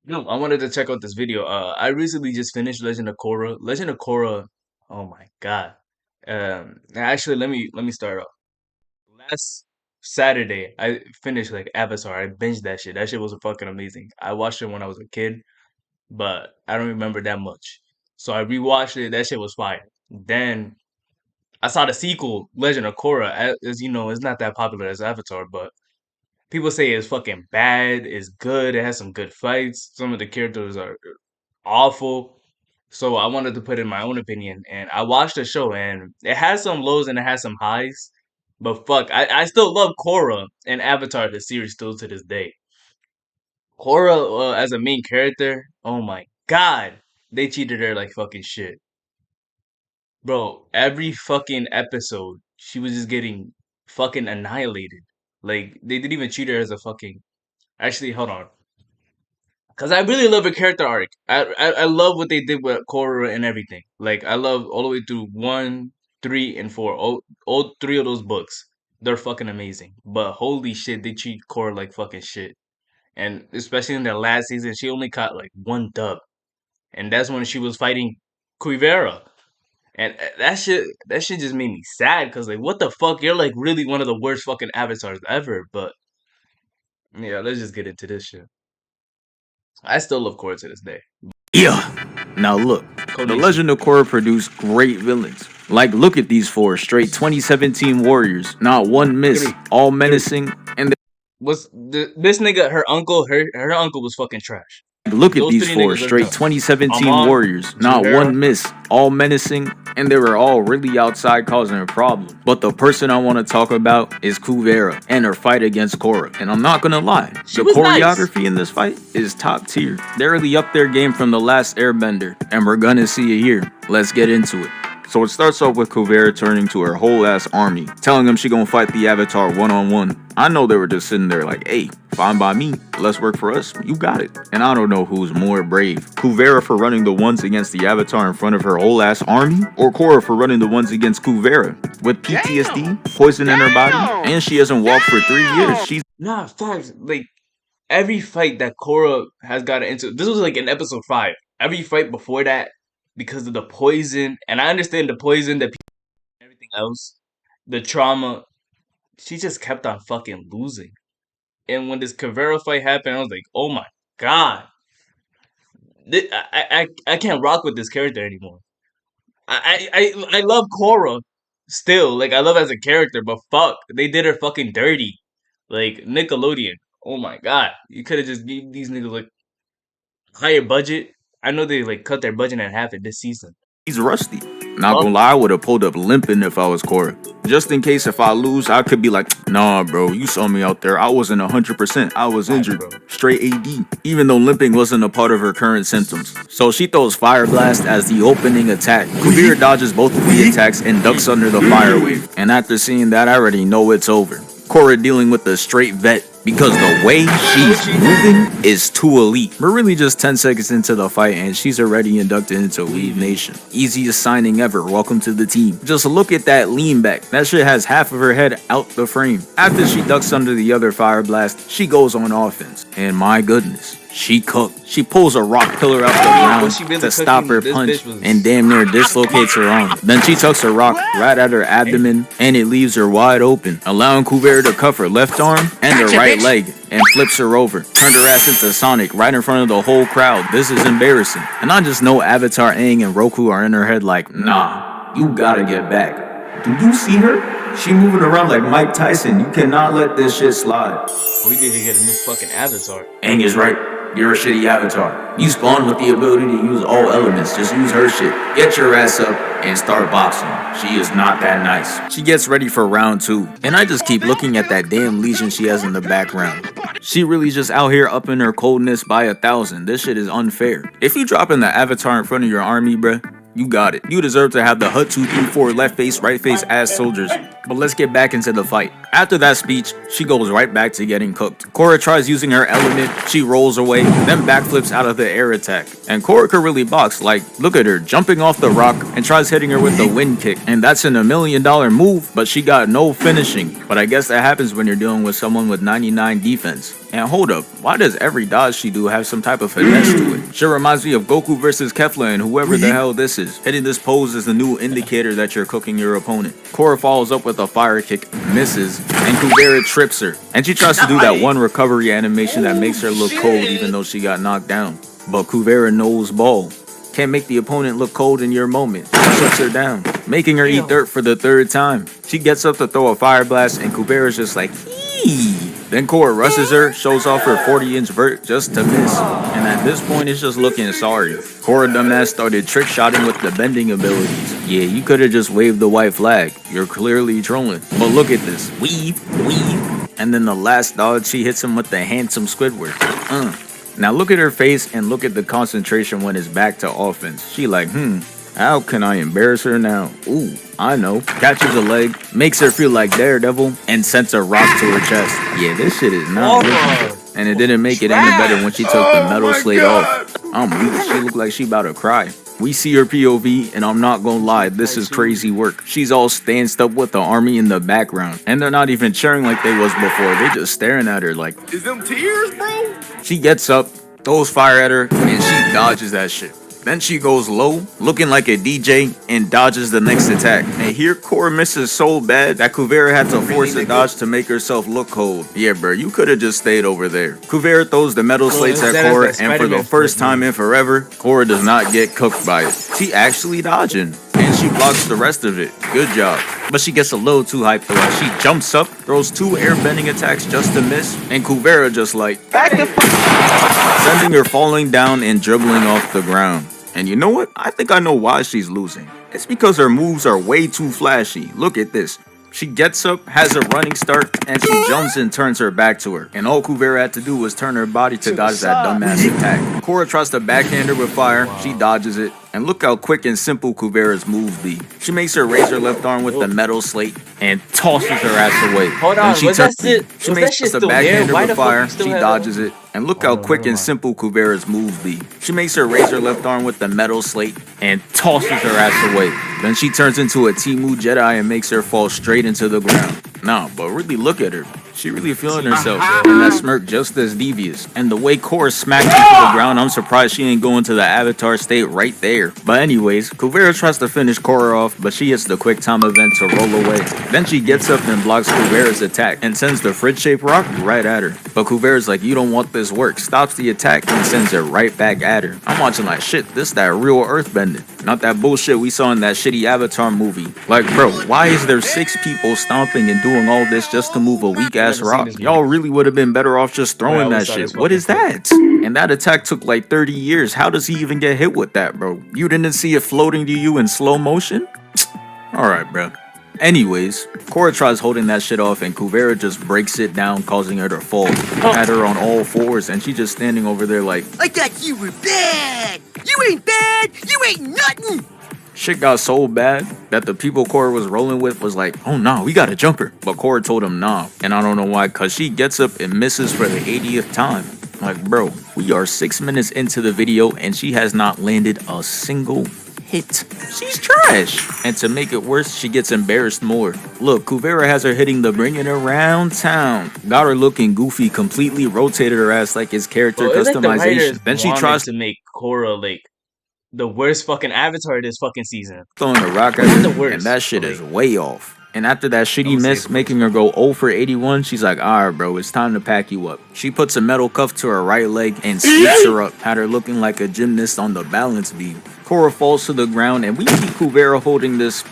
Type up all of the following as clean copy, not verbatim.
No, I wanted to check out this video. I recently just finished Legend of Korra. Legend of Korra. Oh my God. Actually, let me start off. Last Saturday, I finished like Avatar. I binged that shit. That shit was fucking amazing. I watched it when I was a kid, but I don't remember that much. So I rewatched it. That shit was fire. Then I saw the sequel, Legend of Korra. As you know, it's not that popular as Avatar, but people say it's fucking bad. It's good. It has some good fights. Some of the characters are awful. So I wanted to put in my own opinion, and I watched the show, and it has some lows and it has some highs. But fuck, I still love Korra and Avatar, the series, still to this day. Korra as a main character, oh my god, they treated her like fucking shit, bro. Every fucking episode, she was just getting fucking annihilated. Like they didn't even treat her as a fucking. Actually, hold on. Cause I really love her character arc. I love what they did with Korra and everything. Like I love all the way through 1, 3, and 4. All three of those books. They're fucking amazing. But holy shit, they treat Korra like fucking shit. And especially in the last season, she only caught like one dub. And that's when she was fighting Kuvira. And that shit just made me sad because like what the fuck? You're like really one of the worst fucking avatars ever. But yeah, let's just get into this shit. I still love Korra to this day. Yeah. Now look, The Kodachi. Legend of Korra produced great villains. Like, look at these four straight 2017 warriors, not one miss, Three. all menacing, and This nigga, her uncle was fucking trash. look at Those these three four niggas are straight dumb. 2017 Amon, warriors, not Zuhaira. one miss, all menacing, and they were all really outside causing a problem. But the person I want to talk about is Kuvira and her fight against Korra. And I'm not gonna lie, She the was nice. choreography in this fight is top tier. They're really up their game from the last Airbender, and we're gonna see it here. Let's get into it. So it starts off with Kuvira turning to her whole ass army, telling them she gonna fight the Avatar one-on-one. I know they were just sitting there like, hey, fine by me, less work for us, you got it. And I don't know who's more brave, Kuvira for running the ones against the Avatar in front of her whole ass army, or Korra for running the ones against Kuvira. With PTSD, poison in her body, and she hasn't walked for 3 years, she's Nah, facts. Like every fight that Korra has gotten into, this was like in episode 5. Every fight before that, because of the poison, and I understand the poison, that everything else, the trauma, she just kept on fucking losing. And when this Kavera fight happened, I was like, oh my god, I can't rock with this character anymore. I love Korra still. Like I love as a character, but fuck, they did her fucking dirty. Like Nickelodeon. Oh my god, you could have just gave these niggas like higher budget. I know they like cut their budget in half in this season. rusty. Not Fuck. gonna lie, I would have pulled up limping if I was Korra. Just in case if I lose, I could be like, nah, bro, you saw me out there. I wasn't 100%. I was Facts, injured. bro. Straight AD. Even though limping wasn't a part of her current symptoms. So she throws Fire Blast as the opening attack. Kuvira dodges both of the attacks and ducks under the fire wave. And after seeing that, I already know it's over. Korra dealing with the straight vet because the way she's moving is too elite. We're really just 10 seconds into the fight and she's already inducted into Leave Nation. Easiest signing ever, welcome to the team. Just look at that lean back, that shit has half of her head out the frame. After she ducks under the other fire blast, she goes on offense. And my goodness, she cooked. She pulls a rock pillar out the ground she really to stop cooking? her This punch bitch was- and damn near dislocates her arm. Then she tucks a rock right at her abdomen and it leaves her wide open, allowing Kuvira to cuff her left arm and her right leg and flips her over. Turned her ass into Sonic right in front of the whole crowd. This is embarrassing. And I just know Avatar Aang and Roku are in her head like, nah, you gotta get back. Do you see her? She moving around like Mike Tyson. You cannot let this shit slide. We need to get a new fucking avatar. Aang is right. You're a shitty avatar. You spawned with the ability to use all elements. Just use her shit. Get your ass up and start boxing. She is not that nice. She gets ready for round 2. And I just keep looking at that damn lesion she has in the background. She really just out here upping her coldness by 1,000. This shit is unfair. If you drop in the avatar in front of your army, bruh, you got it. You deserve to have the Hut 2, 3, 4 left face, right face ass soldiers But let's get back into the fight. After that speech, she goes right back to getting cooked. Korra tries using her element, she rolls away, then backflips out of the air attack. And Korra could really box, like, look at her, jumping off the rock and tries hitting her with the wind kick. And that's an $1 million move, but she got no finishing. But I guess that happens when you're dealing with someone with 99 defense. And hold up, why does every dodge she do have some type of finesse to it? She reminds me of Goku versus Kefla and whoever the hell this is. Hitting this pose is the new indicator that you're cooking your opponent. Korra follows up with a fire kick, misses, and Kuvira trips her. And she tries to do that one recovery animation that makes her look cold even though she got knocked down. But Kuvira knows ball. Can't make the opponent look cold in your moment. Shuts her down, making her eat dirt for the 3rd time. She gets up to throw a fire blast and Kuvira's just like, eee. Then Korra rushes her, shows off her 40-inch vert just to miss. And at this point, it's just looking sorry. Korra dumbass started trick shotting with the bending abilities. Yeah, you could have just waved the white flag. You're clearly trolling. But look at this. Weave, weave. And then the last dodge, she hits him with the handsome Squidward. Now look at her face and look at the concentration when it's back to offense. She like, how can I embarrass her now? Ooh, I know. Catches a leg, makes her feel like Daredevil, and sends a rock to her chest. Yeah, this shit is not good. And it didn't make it any better when she took the metal slate off. I'm weak. She looked like she about to cry. We see her POV, and I'm not gonna lie, this is crazy work. She's all stanced up with the army in the background, and they're not even cheering like they was before. They just staring at her like, is them tears, bro? She gets up, throws fire at her, and she dodges that shit. Then she goes low, looking like a DJ, and dodges the next attack. And here Korra misses so bad that Kuvira had to force a dodge to make herself look cold. Yeah, bro, you could have just stayed over there. Kuvira throws the metal slates at Korra, and for the first time in forever, Korra does not get cooked by it. She actually dodging, and she blocks the rest of it. Good job. But she gets a little too hyped though. She jumps up, throws 2 airbending attacks just to miss, and Kuvira just like, back the fuck, sending her falling down and dribbling off the ground. And you know what? I think I know why she's losing. It's because her moves are way too flashy. Look at this. She gets up, has a running start, and she jumps and turns her back to her. And all Kuvira had to do was turn her body to dodge that dumbass attack. Korra tries to backhand her with fire. She dodges it. And look how quick and simple Kuvira's moves be. She makes her raise her left arm with the metal slate and tosses her ass away. Hold on, she was that shit the still backhander there? with fire. She dodges it. And look how quick and simple Kuvira's moves be. She makes her raise her left arm with the metal slate and tosses her ass away. Then she turns into a Timu Jedi and makes her fall straight into the ground. Nah, but really look at her. She really feeling herself, and that smirk just as devious. And the way Korra smacked her to the ground, I'm surprised she ain't going to the Avatar state right there. But anyways, Kuvira tries to finish Korra off, but she hits the quick time event to roll away. Then she gets up and blocks Kuvira's attack and sends the fridge-shaped rock right at her. But Kuvira's like, you don't want this work, stops the attack and sends it right back at her. I'm watching like, shit, this that real earthbending. Not that bullshit we saw in that shitty Avatar movie. Like, bro, why is there 6 people stomping and doing all this just to move a weak-ass rock? Y'all really would have been better off just throwing that shit. What is that? And that attack took like 30 years. How does he even get hit with that, bro? You didn't see it floating to you in slow motion? Alright, bro. Anyways, Korra tries holding that shit off and Kuvira just breaks it down, causing her to fall. Had her on all fours and she just standing over there like, I thought you were bad! You ain't bad! You ain't nothing! Shit got so bad that the people Korra was rolling with was like, oh nah, we gotta jump her. But Korra told him nah, and I don't know why, cause she gets up and misses for the 80th time. Like, bro, we are 6 minutes into the video and she has not landed a single hit. She's trash. And to make it worse, she gets embarrassed more. Look, Kuvira has her hitting the bring it around town. Got her looking goofy, completely rotated her ass like his character customization. Then she tries to make Korra like the worst fucking Avatar this fucking season. Throwing a rock at her, and that shit is way off. And after that shitty miss, making her go 0 for 81, she's like, alright bro, it's time to pack you up. She puts a metal cuff to her right leg and sweeps her up, had her looking like a gymnast on the balance beam. Korra falls to the ground and we see Kuvira holding this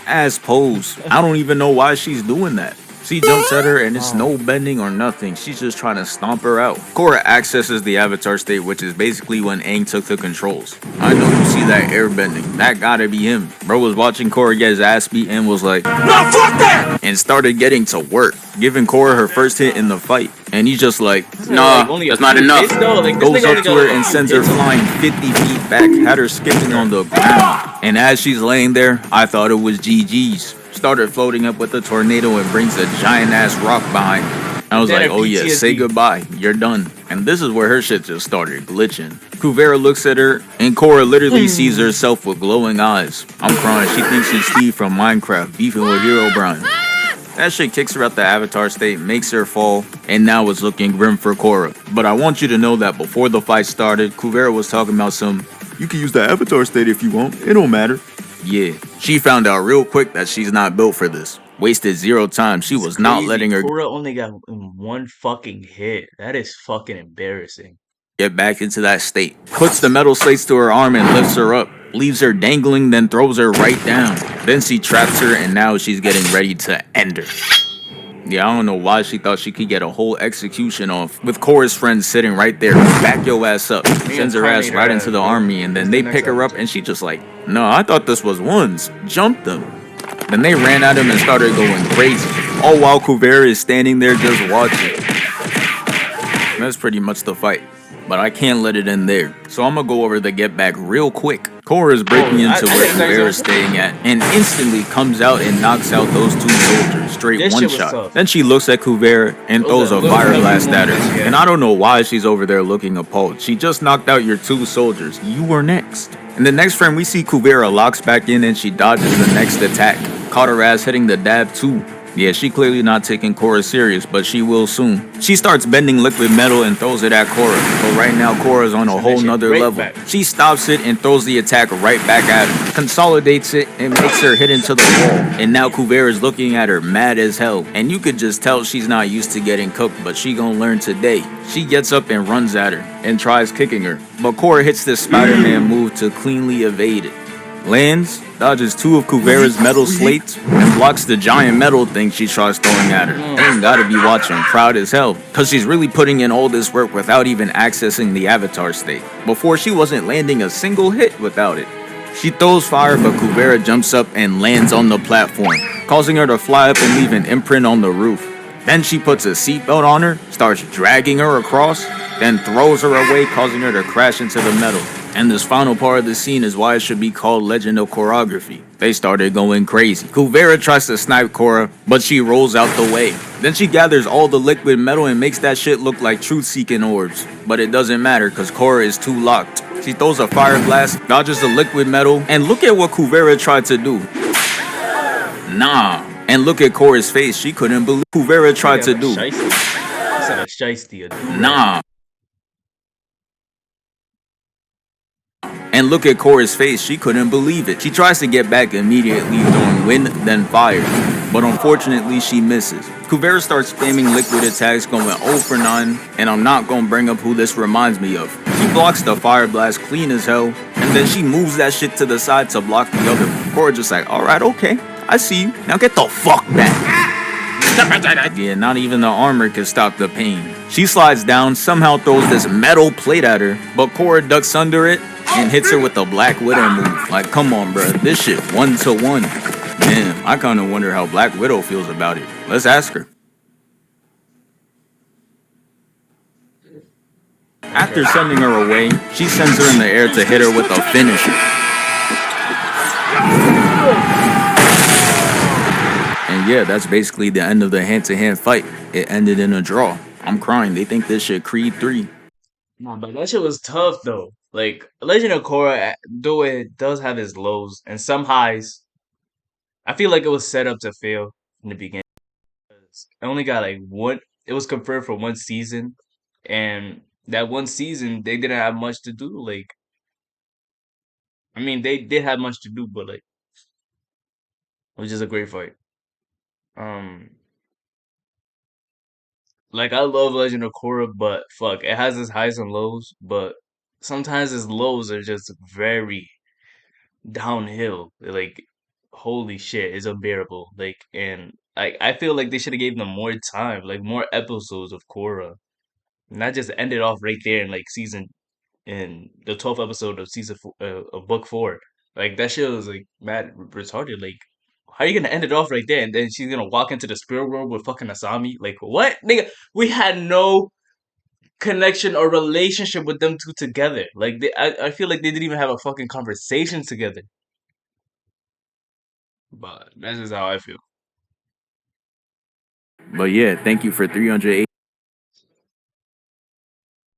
ass pose. I don't even know why she's doing that. She jumps at her and it's no bending or nothing. She's just trying to stomp her out. Korra accesses the Avatar state, which is basically when Aang took the controls. I know you see that air bending. That gotta be him. Bro was watching Korra get his ass beat and was like, no, fuck that! And started getting to work, giving Korra her first hit in the fight. And he's just like, nah, that's not enough. Goes up to her and sends her flying 50 feet back, had her skipping on the ground. And as she's laying there, I thought it was GG's. started floating up with a tornado and brings a giant ass rock behind her. I was Then like, her oh yeah, say PTSD. goodbye, you're done. And this is where her shit just started glitching. Kuvira looks at her, and Korra literally sees herself with glowing eyes. I'm crying, she thinks she's Steve from Minecraft, beefing with Hero Brian. That shit kicks her out the Avatar state, makes her fall, and now it's looking grim for Korra. But I want you to know that before the fight started, Kuvira was talking about some, you can use the Avatar state if you want, it don't matter. Yeah, she found out real quick that she's not built for this. Wasted zero time, she It's was not crazy. letting her Korra only got in one fucking hit. That is fucking embarrassing. get back into that state. Puts the metal slates to her arm and lifts her up. Leaves her dangling, then throws her right down. Then she traps her, and now she's getting ready to end her. Yeah, I don't know why she thought she could get a whole execution off with Korra's friends sitting right there. Back your ass up. Sends her ass Reincarnate right her into ass, the bro. army, and then What's the they next pick her up, avatar? and she just like, no, I thought this was ones. Jumped them. Then they ran at him and started going crazy. All while Kuvira is standing there just watching. That's pretty much the fight. But I can't let it end there. So I'm gonna go over the get back real quick. Korra is breaking into where Kuvira is staying at and instantly comes out and knocks out those two soldiers straight This one shit was shot. tough. Then she looks at Kuvira and throws a fire blast at her. And I don't know why she's over there looking appalled. She just knocked out your two soldiers. You were next. In the next frame, we see Kuvira locks back in and she dodges the next attack. Caught her ass hitting the dab too. Yeah, she clearly not taking Korra serious, but she will soon. She starts bending liquid metal and throws it at Korra. But right now, Korra's on a whole nother level. She stops it and throws the attack right back at her. Consolidates it and makes her hit into the wall. And now Kuvira is looking at her mad as hell. And you could just tell she's not used to getting cooked, but she gonna learn today. She gets up and runs at her and tries kicking her. But Korra hits this Spider-Man move to cleanly evade it. Lands, dodges two of Kuvira's metal slates, and blocks the giant metal thing she tries throwing at her. Ain't gotta be watching, proud as hell, cause she's really putting in all this work without even accessing the Avatar state. Before, she wasn't landing a single hit without it. She throws fire, but Kuvira jumps up and lands on the platform, causing her to fly up and leave an imprint on the roof. Then she puts a seatbelt on her, starts dragging her across, then throws her away, causing her to crash into the metal. And this final part of the scene is why it should be called Legend of Choreography. They started going crazy. Kuvira tries to snipe Korra, but she rolls out the way. Then she gathers all the liquid metal and makes that shit look like truth-seeking orbs. But it doesn't matter, cause Korra is too locked. She throws a fire blast, dodges the liquid metal, and look at what Kuvira tried to do. Nah. And look at Korra's face, she couldn't believe Kuvira tried to do. Nah. And look at Korra's face, she couldn't believe it. She tries to get back immediately, throwing wind, then fire. But unfortunately, she misses. Kuvira starts spamming liquid attacks, going 0 for 9, and I'm not gonna bring up who this reminds me of. She blocks the fire blast clean as hell, and then she moves that shit to the side to block the other one. Korra just like, alright, okay, I see you. Now get the fuck back. Yeah, not even the armor can stop the pain. She slides down, somehow throws this metal plate at her, but Korra ducks under it and hits her with the Black Widow move. Like, come on, bruh, this shit 1-to-1. Damn, I kinda wonder how Black Widow feels about it. Let's ask her. After sending her away, she sends her in the air to hit her with a finisher. And yeah, that's basically the end of the hand-to-hand fight. It ended in a draw. I'm crying. They think this shit Creed 3. Nah, but that shit was tough though. Like Legend of Korra, though it does have its lows and some highs, I feel like it was set up to fail in the beginning. It only got like one. It was confirmed for one season, and that one season they didn't have much to do. Like, I mean, they did have much to do, but like, it was just a great fight. Um, like I love Legend of Korra, but fuck, it has its highs and lows. But sometimes its lows are just very downhill. Like, holy shit, it's unbearable. Like, and I feel like they should have gave them more time, like more episodes of Korra, not just end it off right there in like season in the 12th episode of of book 4. Like that shit was like mad retarded. Like, how are you gonna end it off right there and then she's gonna walk into the spirit world with fucking Asami? Like what, nigga? We had no connection or relationship with them two together. Like I feel like they didn't even have a fucking conversation together. But that's just how I feel. But yeah, thank you for 380.